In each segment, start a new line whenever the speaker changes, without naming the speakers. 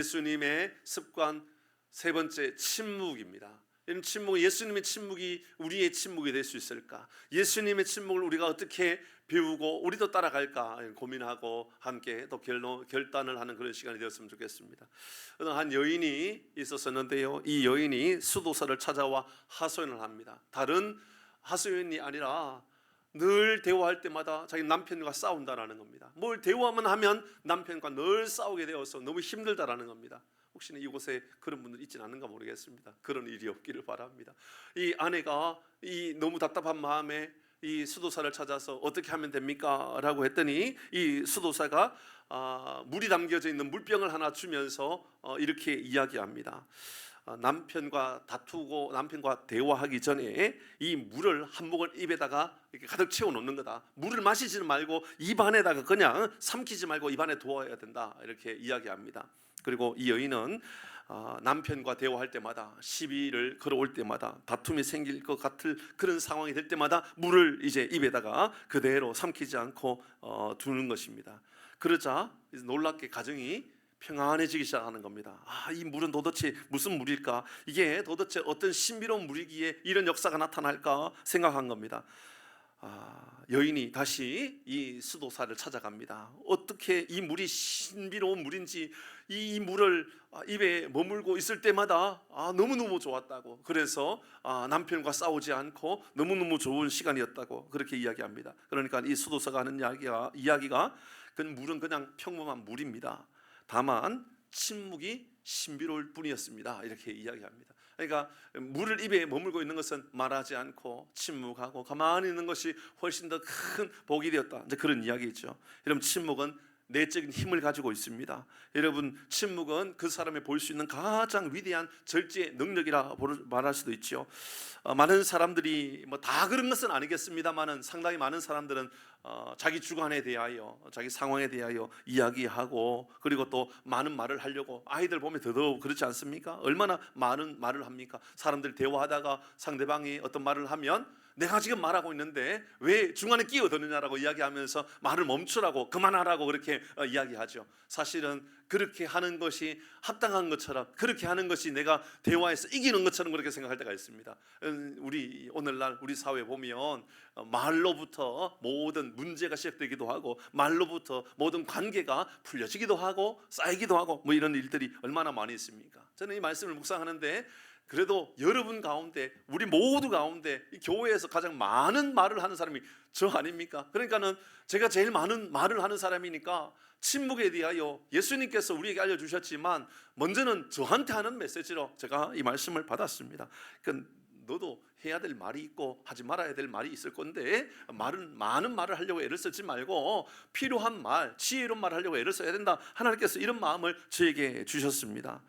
예수님의 습관 세 번째, 침묵입니다. 이런 침묵, 예수님의 침묵이 우리의 침묵이 될 수 있을까? 예수님의 침묵을 우리가 어떻게 배우고 우리도 따라갈까 고민하고 함께 또 결단을 하는 그런 시간이 되었으면 좋겠습니다. 어느 한 여인이 있었었는데요, 이 여인이 수도사를 찾아와 하소연을 합니다. 다른 하소연이 아니라 늘 대화할 때마다 자기 남편과 싸운다라는 겁니다. 뭘 대화만 하면 남편과 늘 싸우게 되어서 너무 힘들다라는 겁니다. 혹시나 이곳에 그런 분들 있지는 않은가 모르겠습니다. 그런 일이 없기를 바랍니다. 이 아내가 너무 답답한 마음에 이 수도사를 찾아서 어떻게 하면 됩니까? 라고 했더니 이 수도사가 물이 담겨져 있는 물병을 하나 주면서 이렇게 이야기합니다. 남편과 다투고 남편과 대화하기 전에 이 물을 한 모금 입에다가 이렇게 가득 채워 놓는 거다. 물을 마시지는 말고 입 안에다가 그냥 삼키지 말고 입 안에 두어야 된다. 이렇게 이야기합니다. 그리고 이 여인은 남편과 대화할 때마다 시비를 걸어올 때마다 다툼이 생길 것 같을 그런 상황이 될 때마다 물을 이제 입에다가 그대로 삼키지 않고 두는 것입니다. 그러자 놀랍게 가정이 평안해지기 시작하는 겁니다. 이 물은 도대체 무슨 물일까? 이게 도대체 어떤 신비로운 물이기에 이런 역사가 나타날까 생각한 겁니다. 여인이 다시 이 수도사를 찾아갑니다. 어떻게 이 물이 신비로운 물인지, 이 물을 입에 머물고 있을 때마다 너무너무 좋았다고, 그래서 남편과 싸우지 않고 너무너무 좋은 시간이었다고 그렇게 이야기합니다. 그러니까 이 수도사가 하는 이야기가 그 물은 그냥 평범한 물입니다. 다만 침묵이 신비로울 뿐이었습니다. 이렇게 이야기합니다. 그러니까 물을 입에 머물고 있는 것은 말하지 않고 침묵하고 가만히 있는 것이 훨씬 더 큰 복이 되었다. 이제 그런 이야기죠. 여러분, 침묵은 내적인 힘을 가지고 있습니다. 여러분, 침묵은 그 사람이 볼 수 있는 가장 위대한 절제의 능력이라 말할 수도 있죠. 많은 사람들이 다 그런 것은 아니겠습니다만은 상당히 많은 사람들은 자기 주관에 대하여, 자기 상황에 대하여 이야기하고, 그리고 또 많은 말을 하려고, 아이들 보면 더더욱 그렇지 않습니까? 얼마나 많은 말을 합니까? 사람들 대화하다가 상대방이 어떤 말을 하면 내가 지금 말하고 있는데 왜 중간에 끼어드느냐라고 이야기하면서 말을 멈추라고, 그만하라고 그렇게 이야기하죠. 사실은 그렇게 하는 것이 합당한 것처럼, 그렇게 하는 것이 내가 대화에서 이기는 것처럼 그렇게 생각할 때가 있습니다. 우리 오늘날 우리 사회 보면 말로부터 모든 문제가 시작되기도 하고, 말로부터 모든 관계가 풀려지기도 하고 쌓이기도 하고 이런 일들이 얼마나 많이 있습니까? 저는 이 말씀을 묵상하는데, 그래도 여러분 가운데, 우리 모두 가운데 이 교회에서 가장 많은 말을 하는 사람이 저 아닙니까? 그러니까는 제가 제일 많은 말을 하는 사람이니까 침묵에 대하여 예수님께서 우리에게 알려주셨지만 먼저는 저한테 하는 메시지로 제가 이 말씀을 받았습니다. 그러니까 너도 해야 될 말이 있고 하지 말아야 될 말이 있을 건데, 많은 말을 하려고 애를 쓰지 말고 필요한 말, 지혜로운 말을 하려고 애를 써야 된다. 하나님께서 이런 마음을 저에게 주셨습니다.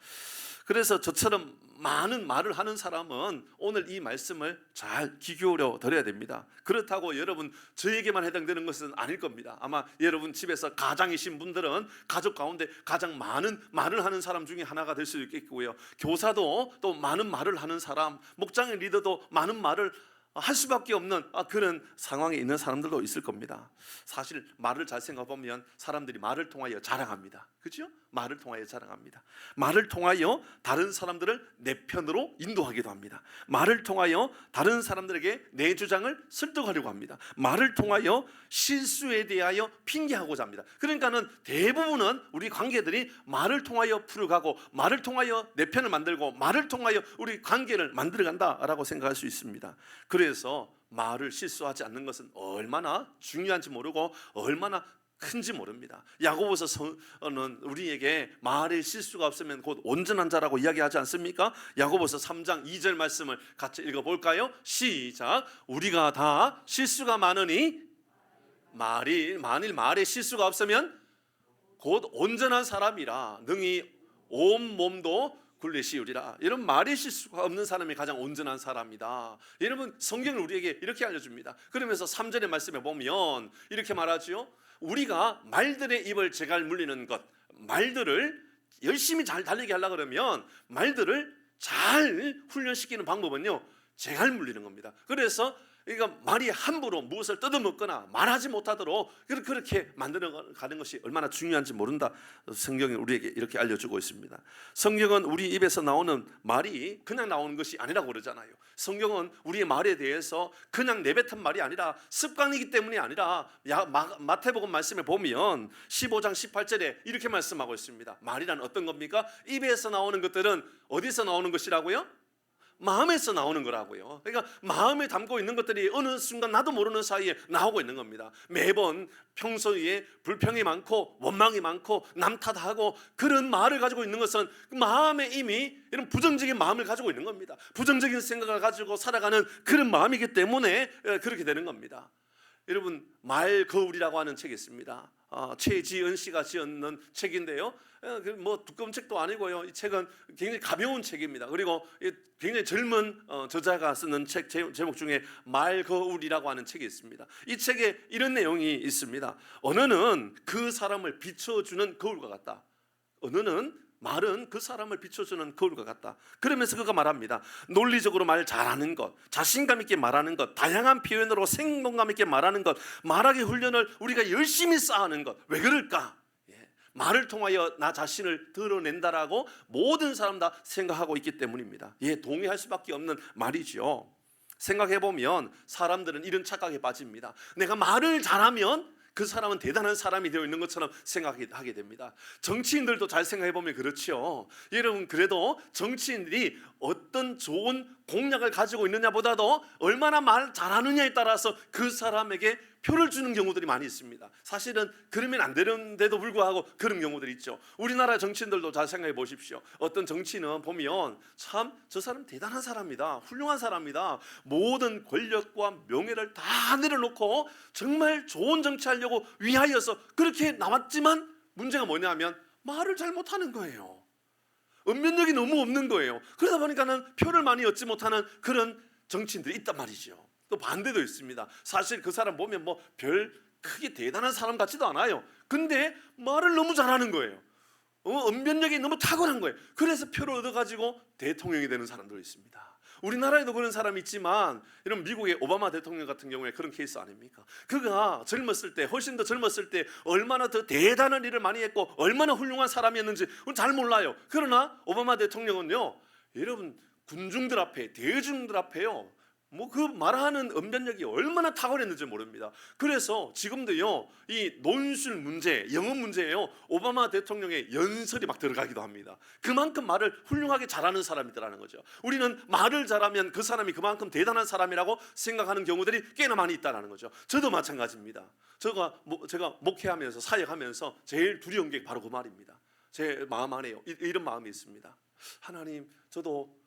그래서 저처럼 많은 말을 하는 사람은 오늘 이 말씀을 잘 귀 기울여 드려야 됩니다. 그렇다고 여러분 저에게만 해당되는 것은 아닐 겁니다. 아마 여러분 집에서 가장이신 분들은 가족 가운데 가장 많은 말을 하는 사람 중에 하나가 될 수도 있겠고요, 교사도 또 많은 말을 하는 사람, 목장의 리더도 많은 말을 할 수밖에 없는 그런 상황에 있는 사람들도 있을 겁니다. 사실 말을 잘 생각해보면 사람들이 말을 통하여 자랑합니다. 그렇죠? 말을 통하여 자랑합니다. 말을 통하여 다른 사람들을 내 편으로 인도하기도 합니다. 말을 통하여 다른 사람들에게 내 주장을 설득하려고 합니다. 말을 통하여 실수에 대하여 핑계하고자 합니다. 그러니까는 대부분은 우리 관계들이 말을 통하여 풀어가고, 말을 통하여 내 편을 만들고, 말을 통하여 우리 관계를 만들어간다라고 생각할 수 있습니다. 그래서 말을 실수하지 않는 것은 얼마나 중요한지 모르고 얼마나 큰지 모릅니다. 야고보서는 우리에게 말에 실수가 없으면 곧 온전한 자라고 이야기하지 않습니까? 야고보서 3장 2절 말씀을 같이 읽어볼까요? 시작. 우리가 다 실수가 많으니 만일 말에 실수가 없으면 곧 온전한 사람이라 능히 온 몸도 굴리시우리라. 이런 말에 실수가 없는 사람이 가장 온전한 사람이다. 여러분, 성경을 우리에게 이렇게 알려줍니다. 그러면서 3절의 말씀에 보면 이렇게 말하죠. 우리가 말들의 입을 제갈 물리는 것, 말들을 열심히 잘 달리게 하려고 그러면 말들을 잘 훈련시키는 방법은요, 제갈 물리는 겁니다. 그래서 그러니까 말이 함부로 무엇을 뜯어먹거나 말하지 못하도록 그렇게 만들어가는 것이 얼마나 중요한지 모른다. 성경이 우리에게 이렇게 알려주고 있습니다. 성경은 우리 입에서 나오는 말이 그냥 나오는 것이 아니라고 그러잖아요. 성경은 우리의 말에 대해서 그냥 내뱉은 말이 아니라 습관이기 때문이 아니라 마태복음 말씀에 보면 15장 18절에 이렇게 말씀하고 있습니다. 말이란 어떤 겁니까? 입에서 나오는 것들은 어디서 나오는 것이라고요? 마음에서 나오는 거라고요. 그러니까 마음에 담고 있는 것들이 어느 순간 나도 모르는 사이에 나오고 있는 겁니다. 매번 평소에 불평이 많고 원망이 많고 남 탓하고 그런 말을 가지고 있는 것은 마음에 이미 이런 부정적인 마음을 가지고 있는 겁니다. 부정적인 생각을 가지고 살아가는 그런 마음이기 때문에 그렇게 되는 겁니다. 여러분, 말거울이라고 하는 책이 있습니다. 최지은 씨가 지은 책인데요. 뭐 두꺼운 책도 아니고요. 이 책은 굉장히 가벼운 책입니다. 그리고 굉장히 젊은 저자가 쓰는 책 제목 중에 말거울이라고 하는 책이 있습니다. 이 책에 이런 내용이 있습니다. 언어는 그 사람을 비춰주는 거울과 같다. 언어는 말은 그 사람을 비춰주는 거울과 같다. 그러면서 그가 말합니다. 논리적으로 말 잘하는 것, 자신감 있게 말하는 것, 다양한 표현으로 생동감 있게 말하는 것, 말하기 훈련을 우리가 열심히 쌓는 것. 왜 그럴까? 말을 통하여 나 자신을 드러낸다라고 모든 사람 다 생각하고 있기 때문입니다. 동의할 수밖에 없는 말이죠. 생각해보면 사람들은 이런 착각에 빠집니다. 내가 말을 잘하면 그 사람은 대단한 사람이 되어 있는 것처럼 생각하게 됩니다. 정치인들도 잘 생각해보면 그렇죠. 여러분, 그래도 정치인들이 어떤 좋은 공약을 가지고 있느냐보다도 얼마나 말 잘하느냐에 따라서 그 사람에게 표를 주는 경우들이 많이 있습니다. 사실은 그러면 안 되는데도 불구하고 그런 경우들이 있죠. 우리나라 정치인들도 잘 생각해 보십시오. 어떤 정치인은 보면 참 저 사람 대단한 사람이다, 훌륭한 사람이다, 모든 권력과 명예를 다 내려놓고 정말 좋은 정치하려고 위하여서 그렇게 나왔지만 문제가 뭐냐면 말을 잘 못하는 거예요. 언변력이 너무 없는 거예요. 그러다 보니까는 표를 많이 얻지 못하는 그런 정치인들이 있단 말이죠. 또 반대도 있습니다. 사실 그 사람 보면 뭐 별 크게 대단한 사람 같지도 않아요. 근데 말을 너무 잘하는 거예요. 언변력이 너무 탁월한 거예요. 그래서 표를 얻어가지고 대통령이 되는 사람도 있습니다. 우리나라에도 그런 사람이 있지만 이런 미국의 오바마 대통령 같은 경우에 그런 케이스 아닙니까? 그가 젊었을 때, 훨씬 더 젊었을 때 얼마나 더 대단한 일을 많이 했고 얼마나 훌륭한 사람이었는지 잘 몰라요. 그러나 오바마 대통령은요, 여러분, 군중들 앞에, 대중들 앞에요, 뭐 그 말하는 언변력이 얼마나 탁월했는지 모릅니다. 그래서 지금도요, 이 논술 문제, 영어 문제예요, 오바마 대통령의 연설이 막 들어가기도 합니다. 그만큼 말을 훌륭하게 잘하는 사람이더라는 거죠. 우리는 말을 잘하면 그 사람이 그만큼 대단한 사람이라고 생각하는 경우들이 꽤나 많이 있다는 거죠. 저도 마찬가지입니다. 제가 목회하면서 사역하면서 제일 두려운 게 바로 그 말입니다. 제 마음 안에요, 이런 마음이 있습니다. 하나님, 저도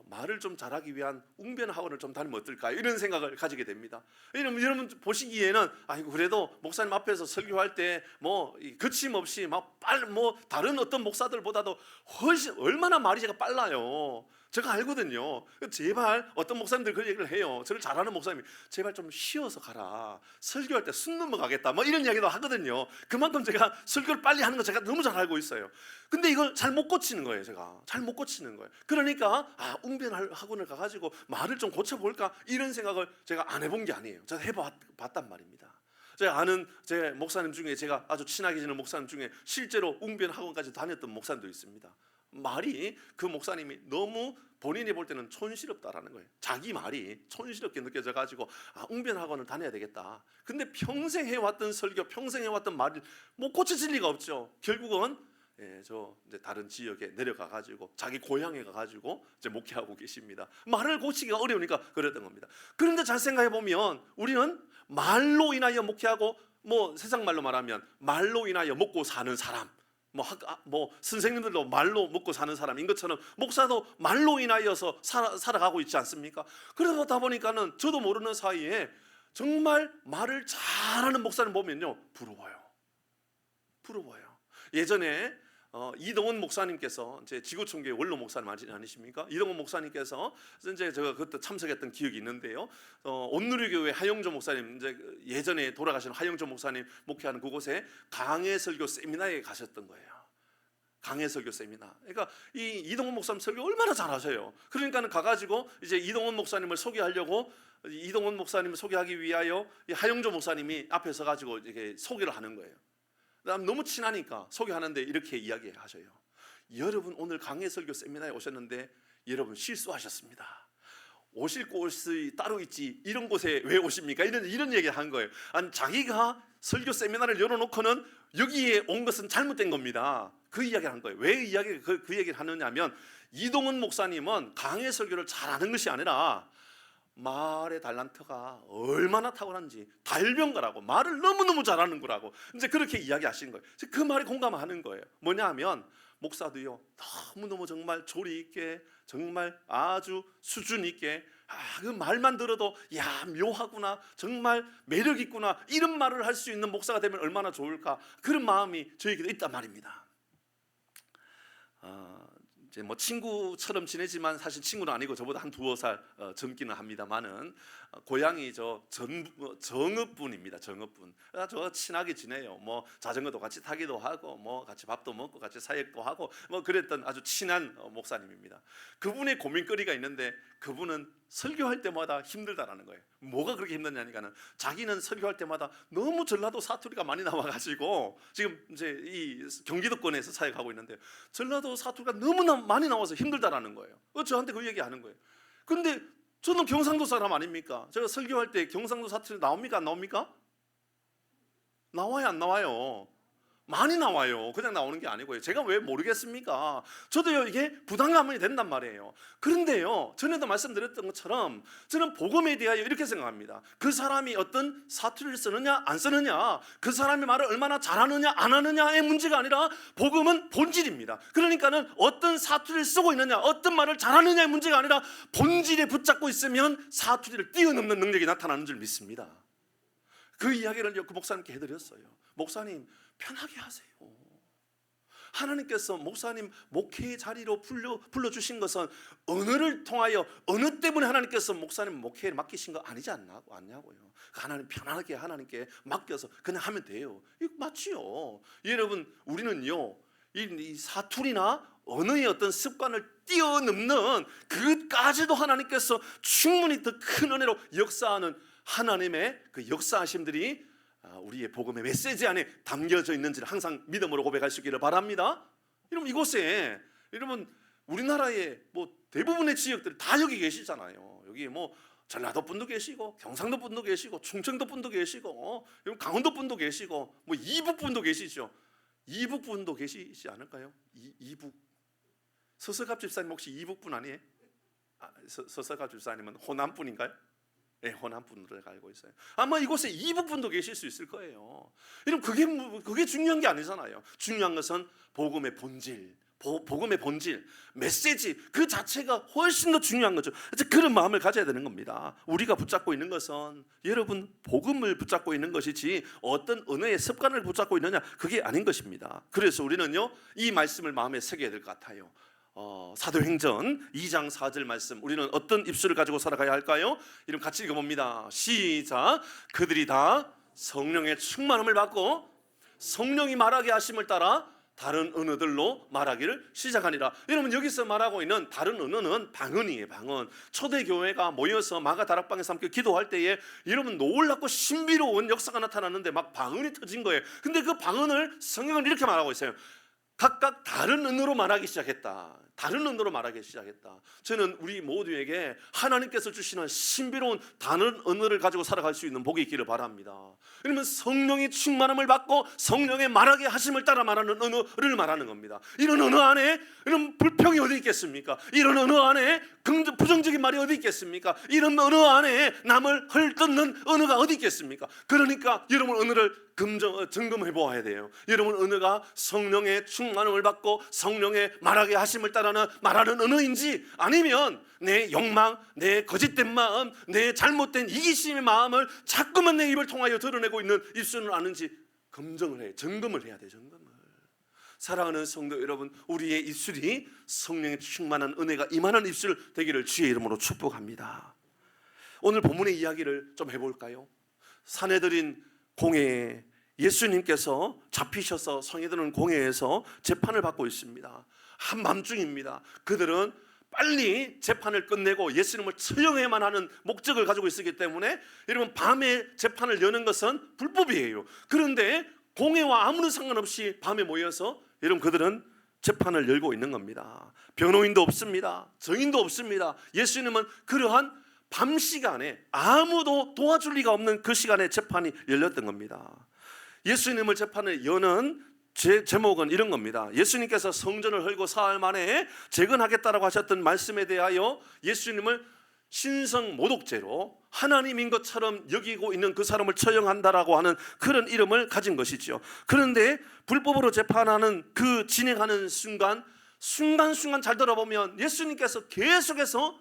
말을 좀 잘하기 위한 웅변 학원을 좀 다니면 어떨까요? 이런 생각을 가지게 됩니다. 여러분 보시기에는 아이고, 그래도 목사님 앞에서 설교할 때 뭐 거침없이 막 다른 어떤 목사들보다도 훨씬 얼마나 말이 제가 빨라요. 제가 알거든요. 제발, 어떤 목사님들 그 얘기를 해요. 저를 잘하는 목사님이 제발 좀 쉬어서 가라, 설교할 때 숨 넘어가겠다, 뭐 이런 이야기도 하거든요. 그만큼 제가 설교를 빨리 하는 거 제가 너무 잘 알고 있어요. 근데 이걸 잘 못 고치는 거예요. 제가 잘 못 고치는 거예요. 그러니까 웅변 학원을 가가지고 말을 좀 고쳐볼까, 이런 생각을 제가 안 해본 게 아니에요. 제가 해봤단 말입니다. 제가 아는 제 목사님 중에, 제가 아주 친하게 지내는 목사님 중에 실제로 웅변 학원까지 다녔던 목사님도 있습니다. 말이, 그 목사님이 너무 본인이 볼 때는 촌스럽다라는 거예요. 자기 말이 촌스럽게 느껴져가지고 웅변 학원을 다녀야 되겠다. 근데 평생 해왔던 설교, 평생 해왔던 말이 뭐 고쳐질 리가 없죠. 결국은 이제 다른 지역에 내려가가지고 자기 고향에 가가지고 이제 목회하고 계십니다. 말을 고치기가 어려우니까 그랬던 겁니다. 그런데 잘 생각해 보면 우리는 말로 인하여 목회하고, 뭐 세상 말로 말하면 말로 인하여 먹고 사는 사람, 뭐 선생님들도 말로 먹고 사는 사람인 것처럼 목사도 말로 인하여서 살아가고 있지 않습니까? 그러다 보니까는 저도 모르는 사이에 정말 말을 잘하는 목사를 보면요, 부러워요. 예전에 이동원 목사님께서, 제 지구촌교회 원로 목사님 아니십니까? 이동원 목사님께서 이제 제가 그때 참석했던 기억이 있는데요. 온누리교회 하영조 목사님, 이제 예전에 돌아가신 하영조 목사님 목회하는 그곳에 강해 설교 세미나에 가셨던 거예요. 강해 설교 세미나. 그러니까 이 이동원 목사님 설교 얼마나 잘하셔요. 그러니까는 가가지고 이제 이동원 목사님을 소개하려고, 이동원 목사님을 소개하기 위하여 이 하영조 목사님이 앞에 서가지고 이렇게 소개를 하는 거예요. 너무 친하니까 소개하는데 이렇게 이야기하셔요. 여러분 오늘 강해 설교 세미나에 오셨는데 여러분 실수하셨습니다. 오실 곳이 따로 있지 이런 곳에 왜 오십니까? 이런 얘기를 한 거예요. 아니, 자기가 설교 세미나를 열어놓고는 여기에 온 것은 잘못된 겁니다. 그 이야기를 한 거예요. 왜 그 얘기를 하느냐면, 이동훈 목사님은 강해 설교를 잘하는 것이 아니라 말의 달란트가 얼마나 탁월한지, 달변가라고, 말을 너무너무 잘하는 거라고 이제 그렇게 이야기하시는 거예요. 그 말에 공감하는 거예요. 뭐냐 하면, 목사도요 너무너무 정말 조리 있게, 정말 아주 수준 있게, 그 말만 들어도 야 묘하구나, 정말 매력 있구나, 이런 말을 할 수 있는 목사가 되면 얼마나 좋을까, 그런 마음이 저에게도 있단 말입니다. 이제 뭐 친구처럼 지내지만 사실 친구는 아니고 저보다 한 두어 살 젊기는 합니다만은, 고향이 정읍분입니다. 정읍분. 저 친하게 지내요. 뭐 자전거도 같이 타기도 하고, 뭐 같이 밥도 먹고, 같이 사역도 하고, 뭐 그랬던 아주 친한 목사님입니다. 그분의 고민거리가 있는데, 그분은 설교할 때마다 힘들다라는 거예요. 뭐가 그렇게 힘드냐니까는, 자기는 설교할 때마다 너무 전라도 사투리가 많이 나와가지고, 지금 이제 이 경기도권에서 사역하고 있는데 전라도 사투리가 너무나 많이 나와서 힘들다라는 거예요. 저한테 그 얘기하는 거예요. 근데 저는 경상도 사람 아닙니까? 제가 설교할 때 경상도 사투리 나옵니까? 안 나옵니까? 나와요, 안 나와요? 많이 나와요. 그냥 나오는 게 아니고요. 제가 왜 모르겠습니까? 저도요 이게 부담감이 된단 말이에요. 그런데요, 전에도 말씀드렸던 것처럼 저는 복음에 대하여 이렇게 생각합니다. 그 사람이 어떤 사투리를 쓰느냐 안 쓰느냐, 그 사람이 말을 얼마나 잘하느냐 안 하느냐의 문제가 아니라, 복음은 본질입니다. 그러니까는 어떤 사투리를 쓰고 있느냐, 어떤 말을 잘하느냐의 문제가 아니라, 본질에 붙잡고 있으면 사투리를 뛰어넘는 능력이 나타나는 줄 믿습니다. 그 이야기를 그 목사님께 해드렸어요. 목사님 편하게 하세요. 하나님께서 목사님 목회의 자리로 불러주신 것은 언어를 통하여, 언어 때문에 하나님께서 목사님 목회를 맡기신 거 아니지 않냐고요. 하나님 편하게 하나님께 맡겨서 그냥 하면 돼요. 이거 맞지요. 여러분, 우리는요 이 사투리나 언어의 어떤 습관을 뛰어넘는 그까지도 하나님께서 충분히 더 큰 은혜로 역사하는 하나님의 그 역사하심들이 우리의 복음의 메시지 안에 담겨져 있는지를 항상 믿음으로 고백할 수 있기를 바랍니다. 여러분, 이곳에 여러분 우리나라의 뭐 대부분의 지역들 다 여기 계시잖아요. 여기 뭐 전라도 분도 계시고, 경상도 분도 계시고, 충청도 분도 계시고, 여러분 강원도 분도 계시고, 뭐 이북 분도 계시죠. 이북 분도 계시지 않을까요? 이북 서석갑 집사님 혹시 이북 분 아니에요? 서석갑 집사님은 호남 분인가요? 네, 호남 분들을 알고 있어요. 아마 이곳에 이북 분도 계실 수 있을 거예요. 여러분, 그게 중요한 게 아니잖아요. 중요한 것은 복음의 본질, 복음의 본질, 메시지 그 자체가 훨씬 더 중요한 거죠. 그런 마음을 가져야 되는 겁니다. 우리가 붙잡고 있는 것은 여러분 복음을 붙잡고 있는 것이지 어떤 언어의 습관을 붙잡고 있느냐, 그게 아닌 것입니다. 그래서 우리는요 이 말씀을 마음에 새겨야 될 것 같아요. 사도행전 2장 4절 말씀, 우리는 어떤 입술을 가지고 살아가야 할까요? 이름 같이 읽어봅니다. 시작. 그들이 다 성령의 충만함을 받고 성령이 말하게 하심을 따라 다른 언어들로 말하기를 시작하니라. 여러분, 여기서 말하고 있는 다른 언어는 방언이에요. 방언. 초대교회가 모여서 마가 다락방에서 함께 기도할 때에 여러분 놀랍고 신비로운 역사가 나타났는데 막 방언이 터진 거예요. 근데 그 방언을 성경은 이렇게 말하고 있어요. 각각 다른 언어로 말하기 시작했다. 다른 언어로 말하기 시작했다. 저는 우리 모두에게 하나님께서 주시는 신비로운 다른 언어를 가지고 살아갈 수 있는 복이 있기를 바랍니다. 그러면 성령의 충만함을 받고 성령의 말하게 하심을 따라 말하는 언어를 말하는 겁니다. 이런 언어 안에 이런 불평이 어디 있겠습니까? 이런 언어 안에 부정적인 말이 어디 있겠습니까? 이런 언어 안에 남을 헐뜯는 언어가 어디 있겠습니까? 그러니까 여러분 언어를 점검해 보아야 돼요. 여러분 언어가 성령의 충만함을 받고 성령의 말하게 하심을 따라는 말하는 언어인지, 아니면 내 욕망, 내 거짓된 마음, 내 잘못된 이기심의 마음을 자꾸만 내 입을 통하여 드러내고 있는 입술은 아는지 점검을 해야 돼요. 점검을. 사랑하는 성도 여러분, 우리의 입술이 성령의 충만한 은혜가 임하는 입술 되기를 주의 이름으로 축복합니다. 오늘 본문의 이야기를 좀 해볼까요? 사내들인 공회에 예수님께서 잡히셔서 성회들은 공회에서 재판을 받고 있습니다. 한밤중입니다. 그들은 빨리 재판을 끝내고 예수님을 처형해야만 하는 목적을 가지고 있었기 때문에 여러분 밤에 재판을 여는 것은 불법이에요. 그런데 공회와 아무런 상관없이 밤에 모여서 여러분 그들은 재판을 열고 있는 겁니다. 변호인도 없습니다. 증인도 없습니다. 예수님은 그러한 밤 시간에 아무도 도와줄 리가 없는 그 시간에 재판이 열렸던 겁니다. 예수님을 재판을 여는 제목은 이런 겁니다. 예수님께서 성전을 헐고 사흘 만에 재건하겠다라고 하셨던 말씀에 대하여 예수님을 신성 모독죄로 하나님인 것처럼 여기고 있는 그 사람을 처형한다라고 하는 그런 이름을 가진 것이죠. 그런데 불법으로 재판하는 그 진행하는 순간순간 잘 들어보면 예수님께서 계속해서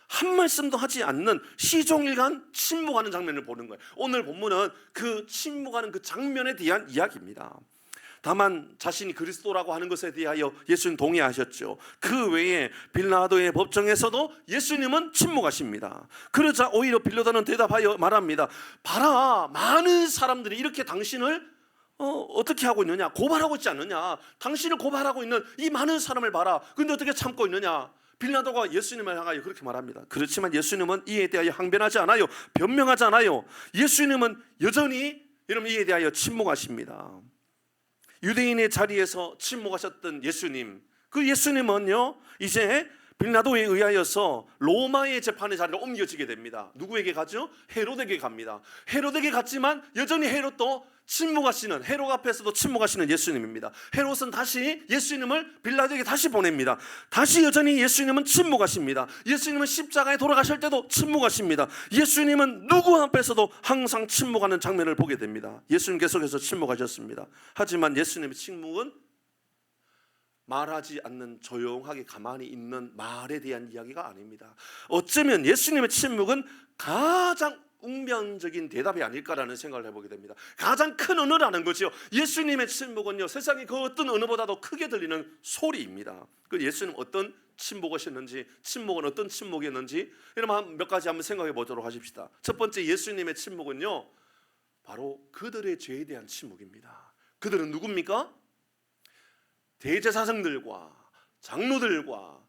한 말씀도 하지 않는 시종일관 침묵하는 장면을 보는 거예요. 오늘 본문은 그 침묵하는 그 장면에 대한 이야기입니다. 다만 자신이 그리스도라고 하는 것에 대하여 예수님 동의하셨죠. 그 외에 빌라도의 법정에서도 예수님은 침묵하십니다. 그러자 오히려 빌라도는 대답하여 말합니다. 봐라, 많은 사람들이 이렇게 당신을 어떻게 하고 있느냐, 고발하고 있지 않느냐, 당신을 고발하고 있는 이 많은 사람을 봐라. 근데 어떻게 참고 있느냐. 빌라도가 예수님을 향하여 그렇게 말합니다. 그렇지만 예수님은 이에 대하여 항변하지 않아요. 변명하지 않아요. 예수님은 여전히 여러분 이에 대하여 침묵하십니다. 유대인의 자리에서 침묵하셨던 예수님, 그 예수님은요 이제 빌라도에 의하여서 로마의 재판의 자리로 옮겨지게 됩니다. 누구에게 가죠? 헤롯에게 갑니다. 헤롯에게 갔지만 여전히 헤롯도 침묵하시는, 헤롯 앞에서도 침묵하시는 예수님입니다. 헤롯은 다시 예수님을 빌라도에게 다시 보냅니다. 다시 여전히 예수님은 침묵하십니다. 예수님은 십자가에 돌아가실 때도 침묵하십니다. 예수님은 누구 앞에서도 항상 침묵하는 장면을 보게 됩니다. 예수님 계속해서 침묵하셨습니다. 하지만 예수님의 침묵은 말하지 않는 조용하게 가만히 있는 말에 대한 이야기가 아닙니다. 어쩌면 예수님의 침묵은 가장 웅변적인 대답이 아닐까라는 생각을 해보게 됩니다. 가장 큰 언어라는 거죠. 예수님의 침묵은요 세상의 그 어떤 언어보다도 크게 들리는 소리입니다. 그 예수님 어떤 침묵하셨는지, 침묵은 어떤 침묵이었는지 여러분 몇 가지 한번 생각해 보도록 하십시다. 첫 번째, 예수님의 침묵은요 바로 그들의 죄에 대한 침묵입니다. 그들은 누굽니까? 대제사장들과 장로들과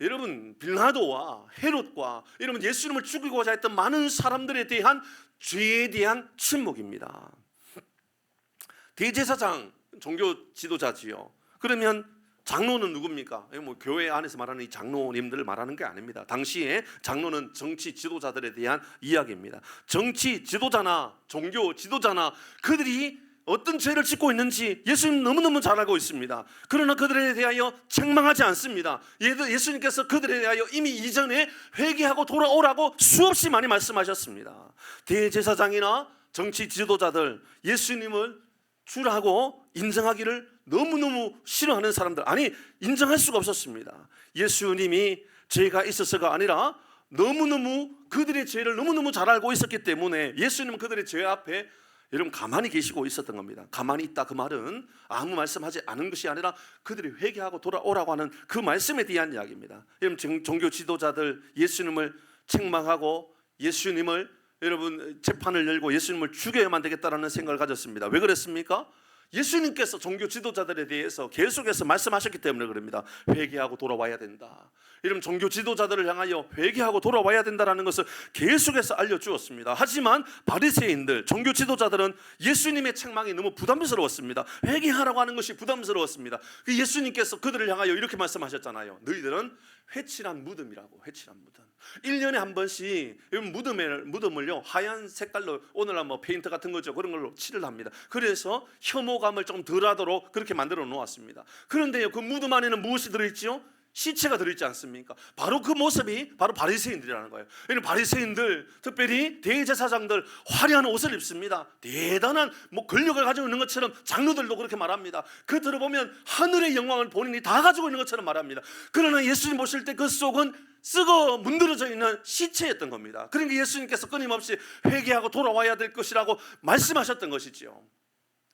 여러분 빌라도와 헤롯과 여러분 예수님을 죽이고자 했던 많은 사람들에 대한 죄에 대한 침묵입니다. 대제사장 종교 지도자지요. 그러면 장로는 누굽니까? 뭐 교회 안에서 말하는 이 장로님들을 말하는 게 아닙니다. 당시에 장로는 정치 지도자들에 대한 이야기입니다. 정치 지도자나 종교 지도자나 그들이 어떤 죄를 짓고 있는지 예수님 너무너무 잘 알고 있습니다. 그러나 그들에 대하여 책망하지 않습니다. 예수님께서 그들에 대하여 이미 이전에 회개하고 돌아오라고 수없이 많이 말씀하셨습니다. 대제사장이나 정치 지도자들 예수님을 주라고 인정하기를 너무너무 싫어하는 사람들, 아니 인정할 수가 없었습니다. 예수님이 죄가 있어서가 아니라 너무너무 그들의 죄를 너무너무 잘 알고 있었기 때문에 예수님은 그들의 죄 앞에 여러분 가만히 계시고 있었던 겁니다. 가만히 있다 그 말은 아무 말씀하지 않은 것이 아니라 그들이 회개하고 돌아오라고 하는 그 말씀에 대한 이야기입니다. 여러분 종교 지도자들 예수님을 책망하고 예수님을 여러분 재판을 열고 예수님을 죽여야만 되겠다라는 생각을 가졌습니다. 왜 그랬습니까? 예수님께서 종교 지도자들에 대해서 계속해서 말씀하셨기 때문에 그럽니다. 회개하고 돌아와야 된다. 이런 종교 지도자들을 향하여 회개하고 돌아와야 된다는 것을 계속해서 알려주었습니다. 하지만 바리새인들, 종교 지도자들은 예수님의 책망이 너무 부담스러웠습니다. 회개하라고 하는 것이 부담스러웠습니다. 예수님께서 그들을 향하여 이렇게 말씀하셨잖아요. 너희들은 회칠한 무덤이라고. 회칠한 무덤. 1년에 한 번씩 무덤을요 하얀 색깔로, 오늘날 뭐 페인트 같은 거죠, 그런 걸로 칠을 합니다. 그래서 혐오감을 좀 덜하도록 그렇게 만들어 놓았습니다. 그런데요 그 무덤 안에는 무엇이 들어있지요? 시체가 들어있지 않습니까? 바로 그 모습이 바로 바리새인들이라는 거예요. 바리새인들, 특별히 대제사장들 화려한 옷을 입습니다. 대단한 뭐 권력을 가지고 있는 것처럼 장로들도 그렇게 말합니다. 그 들어보면 하늘의 영광을 본인이 다 가지고 있는 것처럼 말합니다. 그러나 예수님 보실 때 그 속은 썩어 문드러져 있는 시체였던 겁니다. 그러니까 예수님께서 끊임없이 회개하고 돌아와야 될 것이라고 말씀하셨던 것이죠.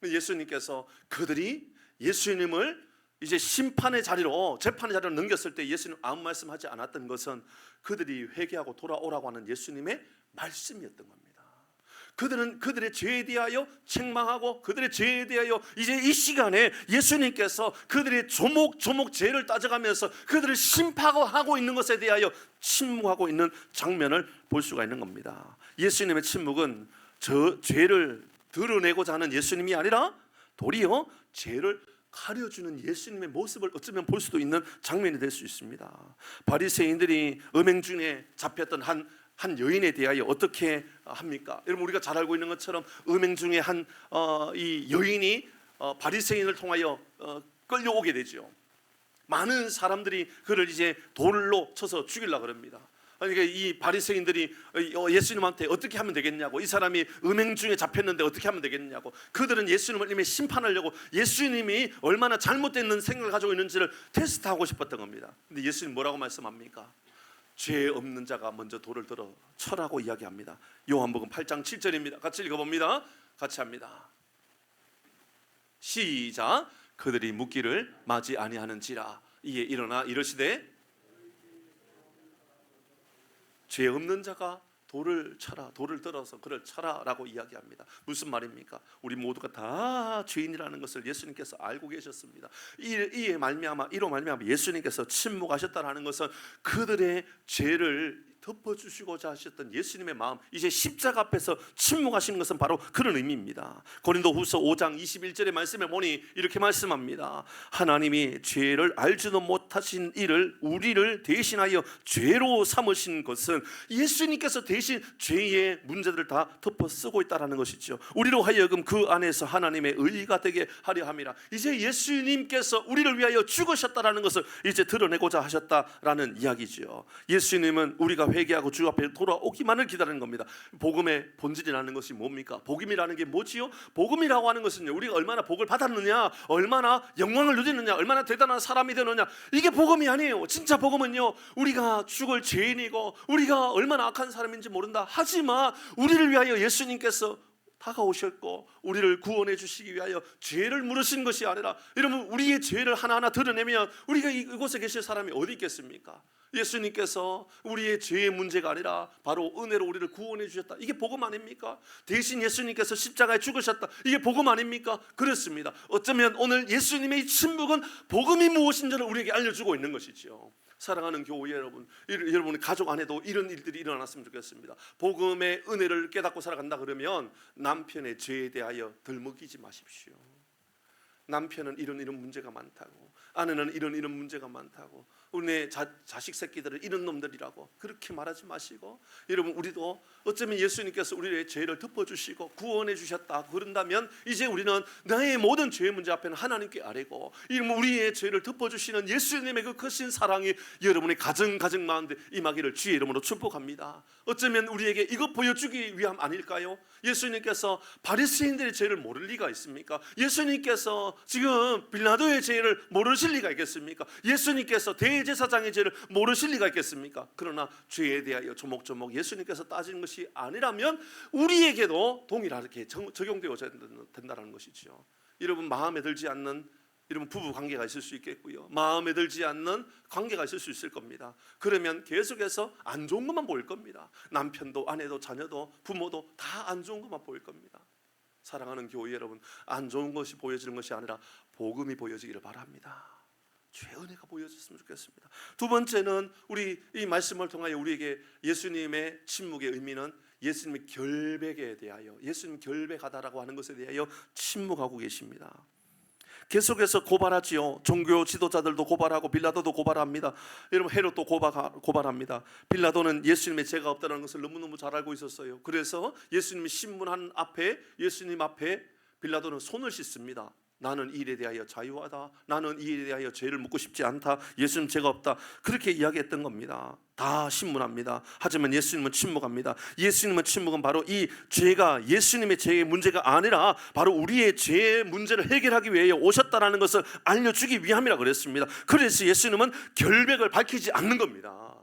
예수님께서 그들이 예수님을 이제 심판의 자리로, 재판의 자리로 넘겼을 때 예수님 아무 말씀하지 않았던 것은 그들이 회개하고 돌아오라고 하는 예수님의 말씀이었던 겁니다. 그들은 그들의 죄에 대하여 책망하고 그들의 죄에 대하여 이제 이 시간에 예수님께서 그들의 조목조목 죄를 따져가면서 그들을 심판하고 있는 것에 대하여 침묵하고 있는 장면을 볼 수가 있는 겁니다. 예수님의 침묵은 저 죄를 드러내고자 하는 예수님이 아니라 도리어 죄를 가려주는 예수님의 모습을 어쩌면 볼 수도 있는 장면이 될 수 있습니다. 바리새인들이 음행 중에 잡혔던 한 여인에 대하여 어떻게 합니까? 여러분, 우리가 잘 알고 있는 것처럼 음행 중에 이 여인이 바리새인을 통하여 끌려오게 되죠. 많은 사람들이 그를 이제 돌로 쳐서 죽이려고 합니다. 그러니까 이 바리새인들이 예수님한테 어떻게 하면 되겠냐고, 이 사람이 음행 중에 잡혔는데 어떻게 하면 되겠냐고, 그들은 예수님을 이미 심판하려고 예수님이 얼마나 잘못된 생각을 가지고 있는지를 테스트하고 싶었던 겁니다. 근데 예수님 뭐라고 말씀합니까? 죄 없는 자가 먼저 돌을 들어 쳐라고 이야기합니다. 요한복음 8장 7절입니다. 같이 읽어봅니다. 같이 합니다. 시작. 그들이 묻기를 마지 아니하는지라 이에 일어나 이르시되 죄 없는 자가 돌을 쳐라, 돌을 들어서 그를 쳐라라고 이야기합니다. 무슨 말입니까? 우리 모두가 다 죄인이라는 것을 예수님께서 알고 계셨습니다. 이로 말미암아 예수님께서 침묵하셨다는 것은 그들의 죄를 덮어주시고자 하셨던 예수님의 마음, 이제 십자가 앞에서 침묵하시는 것은 바로 그런 의미입니다. 고린도후서 5장 21절의 말씀에 보니 이렇게 말씀합니다. 하나님이 죄를 알지도 못하신 이를 우리를 대신하여 죄로 삼으신 것은 예수님께서 대신 죄의 문제들을 다 덮어 쓰고 있다는 것이죠. 우리로 하여금 그 안에서 하나님의 의가 되게 하려 함이라. 이제 예수님께서 우리를 위하여 죽으셨다는 것을 이제 드러내고자 하셨다라는 이야기죠. 예수님은 우리가 회개하고 주 앞에 돌아오기만을 기다리는 겁니다. 복음의 본질이라는 것이 뭡니까? 복음이라는 게 뭐지요? 복음이라고 하는 것은요, 우리가 얼마나 복을 받았느냐, 얼마나 영광을 누리느냐, 얼마나 대단한 사람이 되느냐, 이게 복음이 아니에요. 진짜 복음은요, 우리가 죽을 죄인이고 우리가 얼마나 악한 사람인지 모른다 하지만 우리를 위하여 예수님께서 다가오셨고 우리를 구원해 주시기 위하여 죄를 물으신 것이 아니라, 여러분, 우리의 죄를 하나하나 드러내면 우리가 이곳에 계실 사람이 어디 있겠습니까? 예수님께서 우리의 죄의 문제가 아니라 바로 은혜로 우리를 구원해 주셨다. 이게 복음 아닙니까? 대신 예수님께서 십자가에 죽으셨다. 이게 복음 아닙니까? 그렇습니다. 어쩌면 오늘 예수님의 침묵은 복음이 무엇인지를 우리에게 알려주고 있는 것이죠. 사랑하는 교회 여러분, 여러분의 가족 안에도 이런 일들이 일어났으면 좋겠습니다. 복음의 은혜를 깨닫고 살아간다 그러면 남편의 죄에 대하여 덜먹이지 마십시오. 남편은 이런 문제가 많다고, 아내는 이런 문제가 많다고, 우리 자식 새끼들은 이런 놈들이라고 그렇게 말하지 마시고, 여러분, 우리도 어쩌면 예수님께서 우리의 죄를 덮어주시고 구원해 주셨다 그런다면 이제 우리는 나의 모든 죄의 문제 앞에는 하나님께 아뢰고, 우리의 죄를 덮어주시는 예수님의 그 크신 사랑이 여러분의 가정 가운데 임하기를 주의 이름으로 축복합니다. 어쩌면 우리에게 이것 보여주기 위함 아닐까요? 예수님께서 바리새인들의 죄를 모를 리가 있습니까? 예수님께서 지금 빌라도의 죄를 모르실 리가 있겠습니까? 예수님께서 대제사장의 죄를 모르실 리가 있겠습니까? 그러나 죄에 대하여 조목조목 예수님께서 따지는 것이 아니라면 우리에게도 동일하게 적용되어야 된다는 것이죠. 여러분, 마음에 들지 않는 여러분 부부 관계가 있을 수 있겠고요, 마음에 들지 않는 관계가 있을 수 있을 겁니다. 그러면 계속해서 안 좋은 것만 보일 겁니다. 남편도 아내도 자녀도 부모도 다 안 좋은 것만 보일 겁니다. 사랑하는 교회 여러분, 안 좋은 것이 보여지는 것이 아니라 복음이 보여지기를 바랍니다. 주의 은혜가 보여졌으면 좋겠습니다. 두 번째는 우리 이 말씀을 통하여 우리에게 예수님의 침묵의 의미는 예수님의 결백에 대하여, 예수님 결백하다라고 하는 것에 대하여 침묵하고 계십니다. 계속해서 고발하지요. 종교 지도자들도 고발하고 빌라도도 고발합니다. 여러분, 헤롯도 고발합니다. 빌라도는 예수님의 죄가 없다는 것을 너무너무 잘 알고 있었어요. 그래서 예수님이 신문한 앞에, 예수님 앞에 빌라도는 손을 씻습니다. 나는 이 일에 대하여 자유하다, 나는 이 일에 대하여 죄를 묻고 싶지 않다, 예수님 죄가 없다, 그렇게 이야기했던 겁니다. 다 신문합니다. 하지만 예수님은 침묵합니다. 예수님은 침묵은 바로 이 죄가 예수님의 죄의 문제가 아니라 바로 우리의 죄의 문제를 해결하기 위해 오셨다는 것을 알려주기 위함이라 그랬습니다. 그래서 예수님은 결백을 밝히지 않는 겁니다.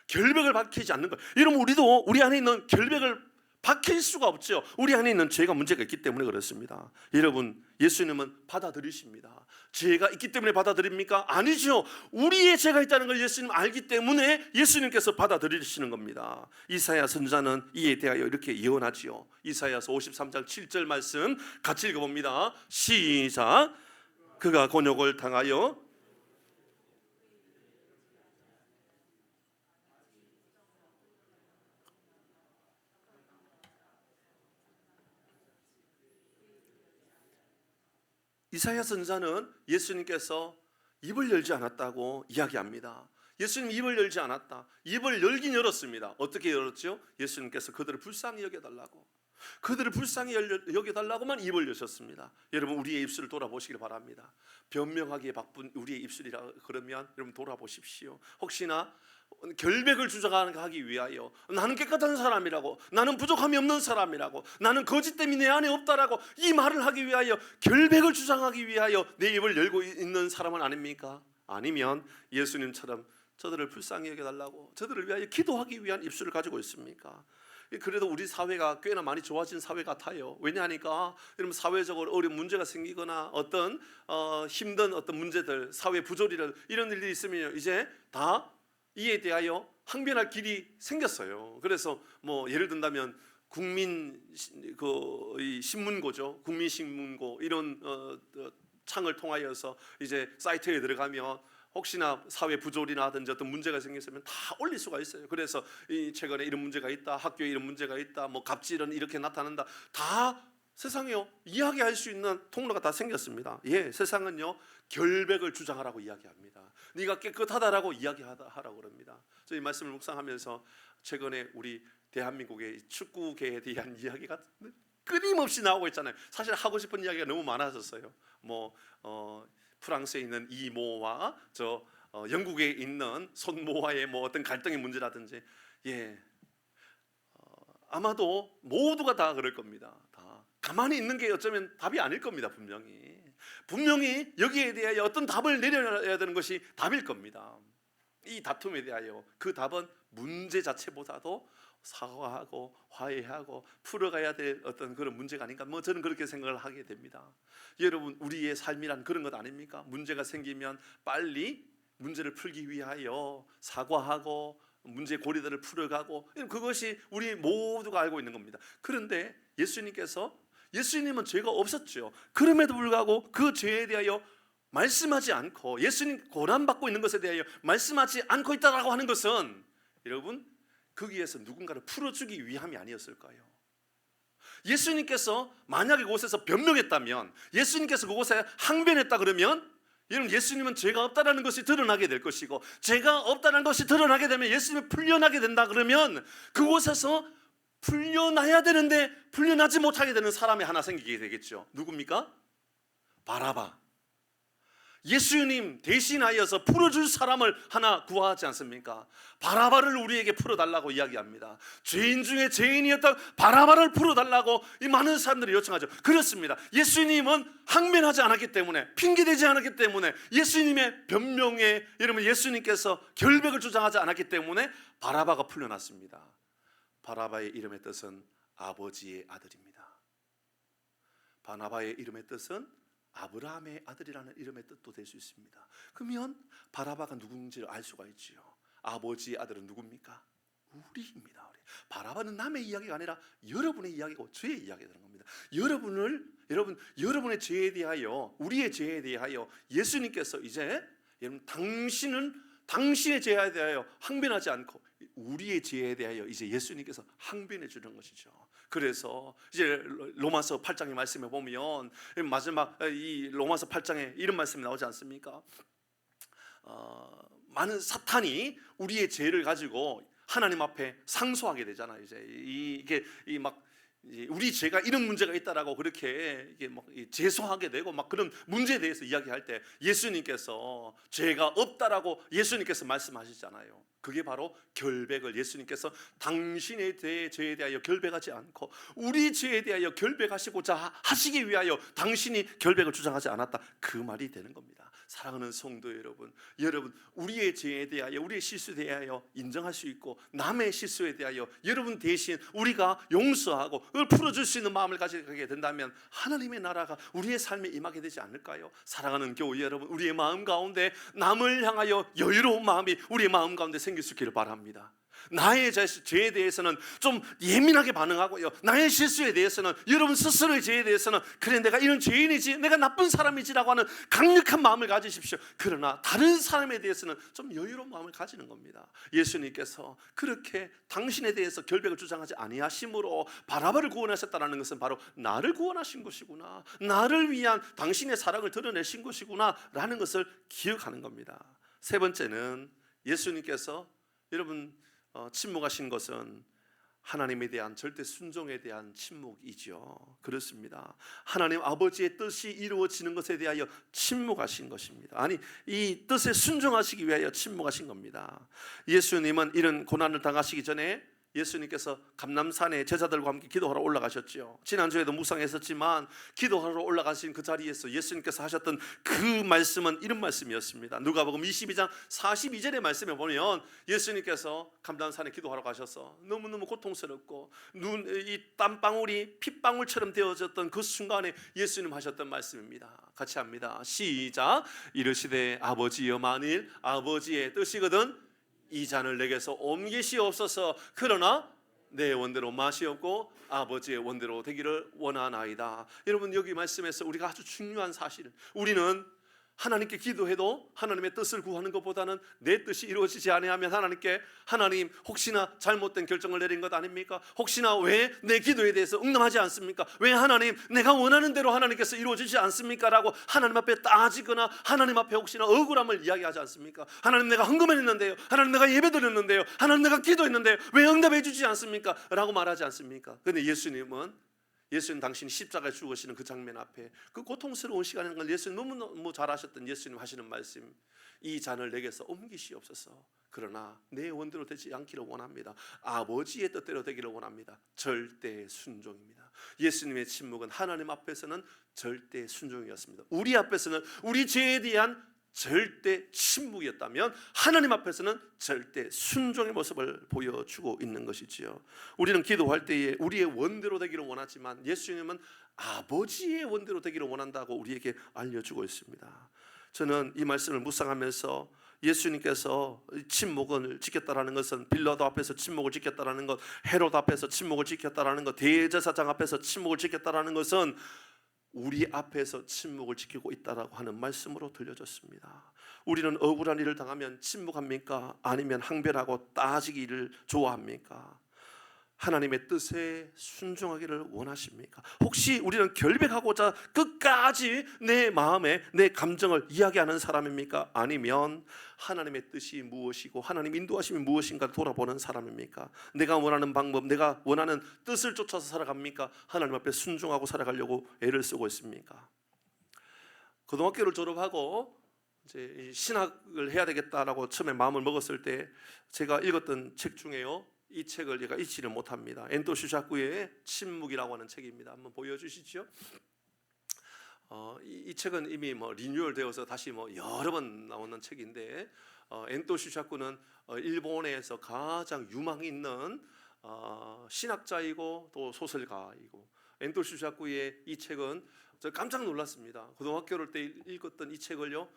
결백을 밝히지 않는 거예요. 여러분, 우리도 우리 안에 있는 결백을 박힐 수가 없죠. 우리 안에 있는 죄가 문제가 있기 때문에 그렇습니다. 여러분, 예수님은 받아들이십니다. 죄가 있기 때문에 받아들입니까? 아니죠. 우리의 죄가 있다는 걸 예수님 알기 때문에 예수님께서 받아들이시는 겁니다. 이사야 선지자는 이에 대하여 이렇게 예언하지요. 이사야서 53장 7절 말씀 같이 읽어봅니다. 시작. 그가 곤욕을 당하여 이사야 선지자는 예수님께서 입을 열지 않았다고 이야기합니다. 예수님 입을 열지 않았다. 입을 열긴 열었습니다. 어떻게 열었죠? 예수님께서 그들을 불쌍히 여겨달라고, 그들을 불쌍히 여겨달라고만 입을 여셨습니다. 여러분, 우리의 입술을 돌아보시길 바랍니다. 변명하기에 바쁜 우리의 입술이라 그러면 여러분 돌아보십시오. 혹시나 결백을 주장하기 위하여 나는 깨끗한 사람이라고, 나는 부족함이 없는 사람이라고, 나는 거짓됨이 내 안에 없다라고 이 말을 하기 위하여, 결백을 주장하기 위하여 내 입을 열고 있는 사람은 아닙니까? 아니면 예수님처럼 저들을 불쌍히 여겨달라고, 저들을 위하여 기도하기 위한 입술을 가지고 있습니까? 그래도 우리 사회가 꽤나 많이 좋아진 사회 같아요. 왜냐하니까 여러분, 사회적으로 어려운 문제가 생기거나 어떤 힘든 어떤 문제들, 사회 부조리를, 이런 일들이 있으면 이제 다 이에 대하여 항변할 길이 생겼어요. 그래서 뭐 예를 든다면 국민 이 신문고죠, 국민신문고 이런 창을 통하여서 이제 사이트에 들어가면 혹시나 사회 부조리나든지 어떤 문제가 생겼으면 다 올릴 수가 있어요. 그래서 이 최근에 이런 문제가 있다, 학교에 이런 문제가 있다, 뭐 갑질은 이렇게 나타난다, 다 세상에요 이야기할 수 있는 통로가 다 생겼습니다. 예, 세상은요 결백을 주장하라고 이야기합니다. 네가 깨끗하다라고 이야기하라고 그럽니다. 저희 말씀을 묵상하면서 최근에 우리 대한민국의 축구계에 대한 이야기가 끊임없이 나오고 있잖아요. 사실 하고 싶은 이야기가 너무 많아졌어요. 뭐 프랑스에 있는 이모와 영국에 있는 손모와의 뭐 어떤 갈등의 문제라든지, 예, 아마도 모두가 다 그럴 겁니다. 다 가만히 있는 게 어쩌면 답이 아닐 겁니다. 분명히 여기에 대하여 어떤 답을 내려야 되는 것이 답일 겁니다. 이 다툼에 대하여 그 답은 문제 자체보다도 사과하고 화해하고 풀어가야 될 어떤 그런 문제가 아닌가, 뭐 저는 그렇게 생각을 하게 됩니다. 여러분, 우리의 삶이란 그런 것 아닙니까? 문제가 생기면 빨리 문제를 풀기 위하여 사과하고 문제 고리들을 풀어가고, 그것이 우리 모두가 알고 있는 겁니다. 그런데 예수님은 죄가 없었죠. 그럼에도 불구하고 그 죄에 대하여 말씀하지 않고, 예수님 고난받고 있는 것에 대하여 말씀하지 않고 있다라고 하는 것은 여러분, 거기에서 누군가를 풀어주기 위함이 아니었을까요? 예수님께서 만약에 그곳에서 변명했다면, 예수님께서 그곳에 항변했다 그러면 여러분, 예수님은 죄가 없다라는 것이 드러나게 될 것이고, 죄가 없다는 것이 드러나게 되면 예수님이 풀려나게 된다 그러면 그곳에서 풀려나야 되는데 풀려나지 못하게 되는 사람이 하나 생기게 되겠죠. 누굽니까? 바라바. 예수님 대신하여서 풀어줄 사람을 하나 구하지 않습니까? 바라바를 우리에게 풀어달라고 이야기합니다. 죄인 중에 죄인이었던 바라바를 풀어달라고 이 많은 사람들이 요청하죠. 그렇습니다. 예수님은 항변하지 않았기 때문에, 핑계대지 않았기 때문에, 예수님의 변명에 여러분 예수님께서 결백을 주장하지 않았기 때문에 바라바가 풀려났습니다. 바라바의 이름의 뜻은 아버지의 아들입니다. 바나바의 이름의 뜻은 아브라함의 아들이라는 이름의 뜻도 될 수 있습니다. 그러면 바라바가 누군지를 알 수가 있지요. 아버지의 아들은 누굽니까? 우리입니다. 우리. 바라바는 남의 이야기가 아니라 여러분의 이야기고 죄의 이야기가 되는 겁니다. 여러분의 죄에 대하여, 우리의 죄에 대하여 예수님께서 이제 여러분 당신의 죄에 대하여 항변하지 않고 우리의 죄에 대하여 이제 예수님께서 항변해 주는 것이죠. 그래서 이제 로마서 8장의 말씀에 보면 마지막 이 로마서 8장에 이런 말씀이 나오지 않습니까? 많은 사탄이 우리의 죄를 가지고 하나님 앞에 상소하게 되잖아요. 이제 이게 막 우리 죄가 이런 문제가 있다라고 그렇게 이게 막 제소하게 되고 막 그런 문제에 대해서 이야기할 때 예수님께서 죄가 없다라고 예수님께서 말씀하시잖아요. 그게 바로 결백을 예수님께서 당신의 죄에 대하여 결백하지 않고 우리 죄에 대하여 결백하시고자 하시기 위하여 당신이 결백을 주장하지 않았다, 그 말이 되는 겁니다. 사랑하는 성도 여러분, 우리의 죄에 대하여 우리의 실수에 대하여 인정할 수 있고 남의 실수에 대하여 여러분 대신 우리가 용서하고 그걸 풀어줄 수 있는 마음을 가지게 된다면 하나님의 나라가 우리의 삶에 임하게 되지 않을까요? 사랑하는 교회 여러분, 우리의 마음 가운데 남을 향하여 여유로운 마음이 우리의 마음 가운데 생길 수 있기를 바랍니다. 나의 죄에 대해서는 좀 예민하게 반응하고요, 나의 실수에 대해서는, 여러분 스스로의 죄에 대해서는 그래 내가 이런 죄인이지, 내가 나쁜 사람이지라고 하는 강력한 마음을 가지십시오. 그러나 다른 사람에 대해서는 좀 여유로운 마음을 가지는 겁니다. 예수님께서 그렇게 당신에 대해서 결백을 주장하지 아니하심으로 바라바를 구원하셨다는 것은 바로 나를 구원하신 것이구나, 나를 위한 당신의 사랑을 드러내신 것이구나 라는 것을 기억하는 겁니다. 세 번째는 예수님께서 여러분 침묵하신 것은 하나님에 대한 절대 순종에 대한 침묵이죠. 그렇습니다. 하나님 아버지의 뜻이 이루어지는 것에 대하여 침묵하신 것입니다. 아니, 이 뜻에 순종하시기 위하여 침묵하신 겁니다. 예수님은 이런 고난을 당하시기 전에 예수님께서 감람산에 제자들과 함께 기도하러 올라가셨죠. 지난주에도 묵상했었지만 기도하러 올라가신 그 자리에서 예수님께서 하셨던 그 말씀은 이런 말씀이었습니다. 누가복음 22장 42절의 말씀에 보면 예수님께서 감람산에 기도하러 가셔서 너무너무 고통스럽고 이 땀방울이 핏방울처럼 되어졌던 그 순간에 예수님 하셨던 말씀입니다. 같이 합니다. 시작. 이르시되 아버지여, 만일 아버지의 뜻이거든 이 잔을 내게서 옮기시옵소서. 그러나 내 원대로 마시옵고 아버지의 원대로 되기를 원하나이다. 여러분, 여기 말씀에서 우리가 아주 중요한 사실, 우리는 하나님께 기도해도 하나님의 뜻을 구하는 것보다는 내 뜻이 이루어지지 아니하면 하나님 혹시나 잘못된 결정을 내린 것 아닙니까? 혹시나 왜 내 기도에 대해서 응답하지 않습니까? 왜 하나님 내가 원하는 대로 하나님께서 이루어지지 않습니까? 라고 하나님 앞에 따지거나 하나님 앞에 혹시나 억울함을 이야기하지 않습니까? 하나님 내가 헌금했는데요, 하나님 내가 예배드렸는데요, 하나님 내가 기도했는데요, 왜 응답해 주지 않습니까? 라고 말하지 않습니까? 그런데 예수님 당신이 십자가에 죽으시는 그 장면 앞에 그 고통스러운 시간인 걸 예수님 너무너무 잘 아셨던 예수님 하시는 말씀, 이 잔을 내게서 옮기시옵소서. 그러나 내 원대로 되지 않기를 원합니다. 아버지의 뜻대로 되기를 원합니다. 절대 순종입니다. 예수님의 침묵은 하나님 앞에서는 절대 순종이었습니다. 우리 앞에서는 우리 죄에 대한 절대 침묵이었다면 하나님 앞에서는 절대 순종의 모습을 보여주고 있는 것이지요. 우리는 기도할 때에 우리의 원대로 되기를 원하지만 예수님은 아버지의 원대로 되기를 원한다고 우리에게 알려주고 있습니다. 저는 이 말씀을 묵상하면서 예수님께서 침묵을 지켰다라는 것은 빌라도 앞에서 침묵을 지켰다라는 것, 헤롯 앞에서 침묵을 지켰다라는 것, 대제사장 앞에서 침묵을 지켰다라는 것은 우리 앞에서 침묵을 지키고 있다라고 하는 말씀으로 들려졌습니다. 우리는 억울한 일을 당하면 침묵합니까? 아니면 항변하고 따지기를 좋아합니까? 하나님의 뜻에 순종하기를 원하십니까? 혹시 우리는 결백하고자 끝까지 내 마음에 내 감정을 이야기하는 사람입니까? 아니면 하나님의 뜻이 무엇이고 하나님 인도하심이 무엇인가 돌아보는 사람입니까? 내가 원하는 방법, 내가 원하는 뜻을 쫓아서 살아갑니까? 하나님 앞에 순종하고 살아가려고 애를 쓰고 있습니까? 고등학교를 졸업하고 이제 신학을 해야 되겠다라고 처음에 마음을 먹었을 때 제가 읽었던 책 중에요, 이 책을 제가 잊지를 못합니다. 엔토 슈샤쿠의 침묵이라고 하는 책입니다. 한번 보여주시죠. 이 책은 이미 리뉴얼 되어서 다시 여러 번 나오는 책인데, 엔토 슈샤쿠는 일본에서 가장 유망 있는 신학자이고 또 소설가이고, 엔토 슈샤쿠의 이 책은 저 깜짝 놀랐습니다. 고등학교 때 읽었던 이 책을요,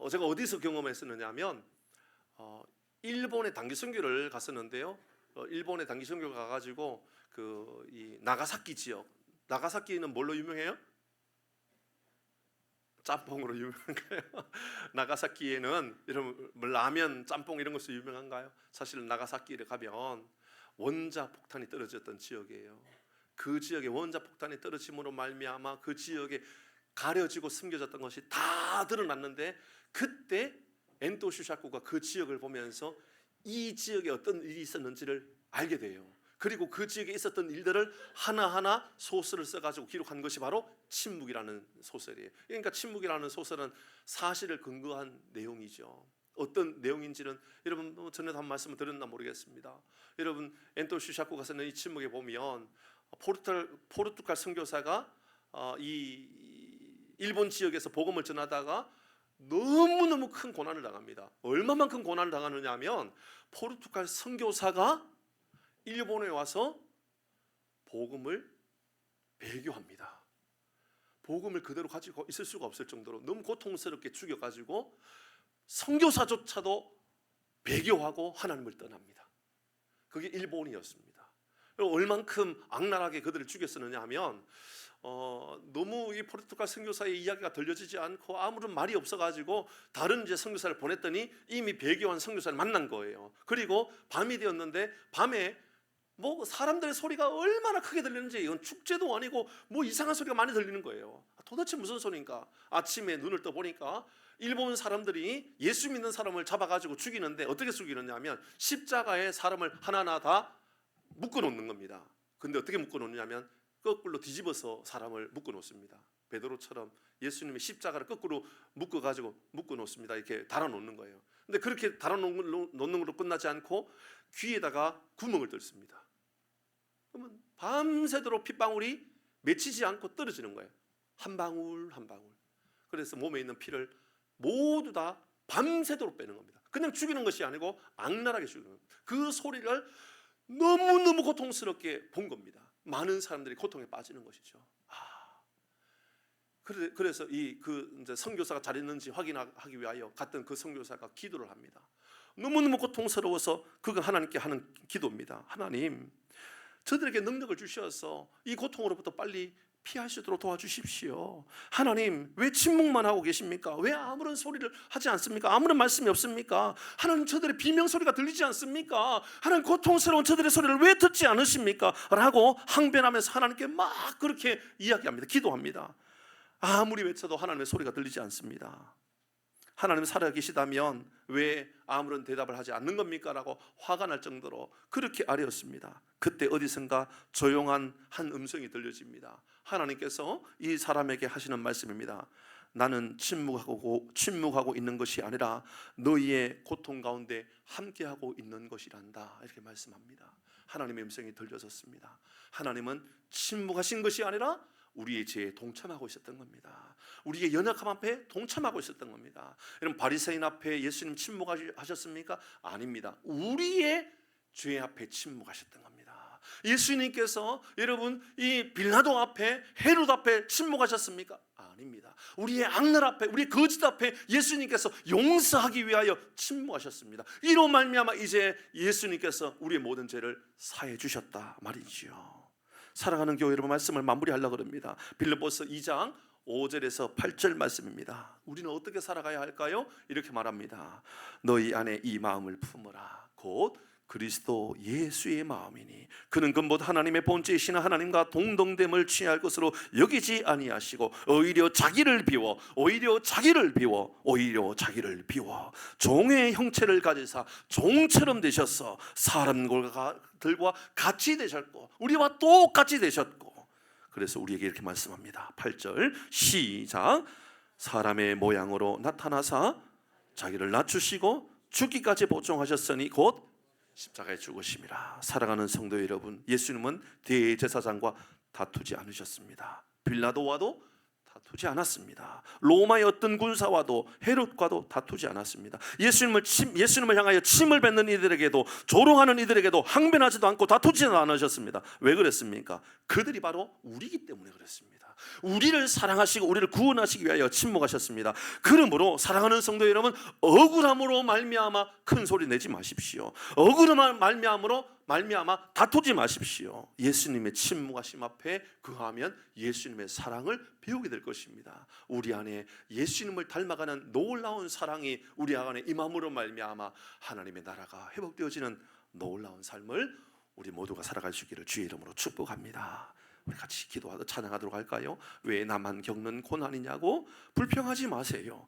제가 어디서 경험했었느냐면 일본의 단기 선교를 갔었는데요. 일본의 단기 선교 가가지고 이 나가사키 지역, 나가사키는 뭘로 유명해요? 짬뽕으로 유명한가요? 나가사키에는 여러분 라면, 짬뽕 이런 것으로 유명한가요? 사실은 나가사키를 가면 원자 폭탄이 떨어졌던 지역이에요. 그 지역에 원자 폭탄이 떨어짐으로 말미암아 그 지역에 가려지고 숨겨졌던 것이 다 드러났는데, 그때 엔토 슈샤쿠가 그 지역을 보면서 이 지역에 어떤 일이 있었는지를 알게 돼요. 그리고 그 지역에 있었던 일들을 하나하나 소설을 써가지고 기록한 것이 바로 침묵이라는 소설이에요. 그러니까 침묵이라는 소설은 사실을 근거한 내용이죠. 어떤 내용인지는 여러분 전에도 한 말씀을 드렸나 모르겠습니다. 여러분 엔토시 샤코 가서는 이 침묵에 보면 포르투갈 선교사가 이 일본 지역에서 복음을 전하다가 너무너무 큰 고난을 당합니다. 얼마만큼 고난을 당하느냐 하면 포르투갈 선교사가 일본에 와서 복음을 배교합니다. 복음을 그대로 가지고 있을 수가 없을 정도로 너무 고통스럽게 죽여가지고 선교사조차도 배교하고 하나님을 떠납니다. 그게 일본이었습니다. 얼만큼 악랄하게 그들을 죽였었느냐 하면 너무 이 포르투갈 선교사의 이야기가 들려지지 않고 아무런 말이 없어가지고 다른 이제 선교사를 보냈더니 이미 배교한 선교사를 만난 거예요. 그리고 밤이 되었는데 밤에 뭐 사람들의 소리가 얼마나 크게 들리는지, 이건 축제도 아니고 뭐 이상한 소리가 많이 들리는 거예요. 도대체 무슨 소리인가? 아침에 눈을 떠보니까 일본 사람들이 예수 믿는 사람을 잡아가지고 죽이는데 어떻게 죽이느냐 하면 십자가에 사람을 하나하나 다 묶어놓는 겁니다. 근데 어떻게 묶어놓느냐면 거꾸로 뒤집어서 사람을 묶어놓습니다. 베드로처럼 예수님의 십자가를 거꾸로 묶어놓습니다. 이렇게 달아놓는 거예요. 근데 그렇게 달아놓는 걸로 끝나지 않고 귀에다가 구멍을 뚫습니다. 그러면 밤새도록 핏방울이 맺히지 않고 떨어지는 거예요. 한 방울 한 방울. 그래서 몸에 있는 피를 모두 다 밤새도록 빼는 겁니다. 그냥 죽이는 것이 아니고 악랄하게 죽이는 겁니다. 그 소리를 너무너무 고통스럽게 본 겁니다. 많은 사람들이 고통에 빠지는 것이죠. 그래서 이제 선교사가 잘했는지 확인하기 위하여 갔던 그 선교사가 기도를 합니다. 너무너무 고통스러워서 그가 하나님께 하는 기도입니다. 하나님, 저들에게 능력을 주셔서 이 고통으로부터 빨리 피할 수 있도록 도와주십시오. 하나님, 왜 침묵만 하고 계십니까? 왜 아무런 소리를 하지 않습니까? 아무런 말씀이 없습니까? 하나님, 저들의 비명소리가 들리지 않습니까? 하나님, 고통스러운 저들의 소리를 왜 듣지 않으십니까? 라고 항변하면서 하나님께 막 그렇게 이야기합니다. 기도합니다. 아무리 외쳐도 하나님의 소리가 들리지 않습니다. 하나님 살아계시다면 왜 아무런 대답을 하지 않는 겁니까? 라고 화가 날 정도로 그렇게 아뢰었습니다. 그때 어디선가 조용한 한 음성이 들려집니다. 하나님께서 이 사람에게 하시는 말씀입니다. 나는 침묵하고 있는 것이 아니라 너희의 고통 가운데 함께하고 있는 것이란다. 이렇게 말씀합니다. 하나님의 음성이 들려졌습니다. 하나님은 침묵하신 것이 아니라 우리의 죄에 동참하고 있었던 겁니다. 우리의 연약함 앞에 동참하고 있었던 겁니다. 여러분, 바리새인 앞에 예수님 침묵하셨습니까? 아닙니다. 우리의 죄 앞에 침묵하셨던 겁니다. 예수님께서 여러분 이 빌라도 앞에, 헤롯 앞에 침묵하셨습니까? 아닙니다. 우리의 악랄 앞에, 우리의 거짓 앞에 예수님께서 용서하기 위하여 침묵하셨습니다. 이로 말미암아 이제 예수님께서 우리의 모든 죄를 사해 주셨다 말이지요. 사랑하는 교회 여러분, 말씀을 마무리하려고 합니다. 빌립보서 2장 5절에서 8절 말씀입니다. 우리는 어떻게 살아가야 할까요? 이렇게 말합니다. 너희 안에 이 마음을 품어라. 곧 그리스도 예수의 마음이니 그는 근본 하나님의 본체이시나 하나님과 동등됨을 취할 것으로 여기지 아니하시고 오히려 자기를 비워 종의 형체를 가지사 종처럼 되셔서 사람들과 같이 되셨고 우리와 똑같이 되셨고, 그래서 우리에게 이렇게 말씀합니다. 8절 시작. 사람의 모양으로 나타나사 자기를 낮추시고 죽기까지 복종하셨으니 곧 십자가에 죽으심이라. 사랑하는 성도 여러분, 예수님은 대제사장과 다투지 않으셨습니다. 빌라도와도 다투지 않았습니다. 로마의 어떤 군사와도 헤롯과도 다투지 않았습니다. 예수님을 향하여 침을 뱉는 이들에게도, 조롱하는 이들에게도 항변하지도 않고 다투지는 않으셨습니다. 왜 그랬습니까? 그들이 바로 우리이기 때문에 그랬습니다. 우리를 사랑하시고 우리를 구원하시기 위하여 침묵하셨습니다. 그러므로 사랑하는 성도 여러분, 억울함으로 말미암아 큰 소리 내지 마십시오. 억울함 말미암아 다투지 마십시오. 예수님의 침묵하심 앞에 그하면 예수님의 사랑을 배우게 될 것입니다. 우리 안에 예수님을 닮아가는 놀라운 사랑이 우리 안에 임함으로 말미암아 하나님의 나라가 회복되어지는 놀라운 삶을 우리 모두가 살아갈 수 있기를 주의 이름으로 축복합니다. 우리 같이 기도하고 찬양하도록 할까요? 왜 나만 겪는 고난이냐고 불평하지 마세요.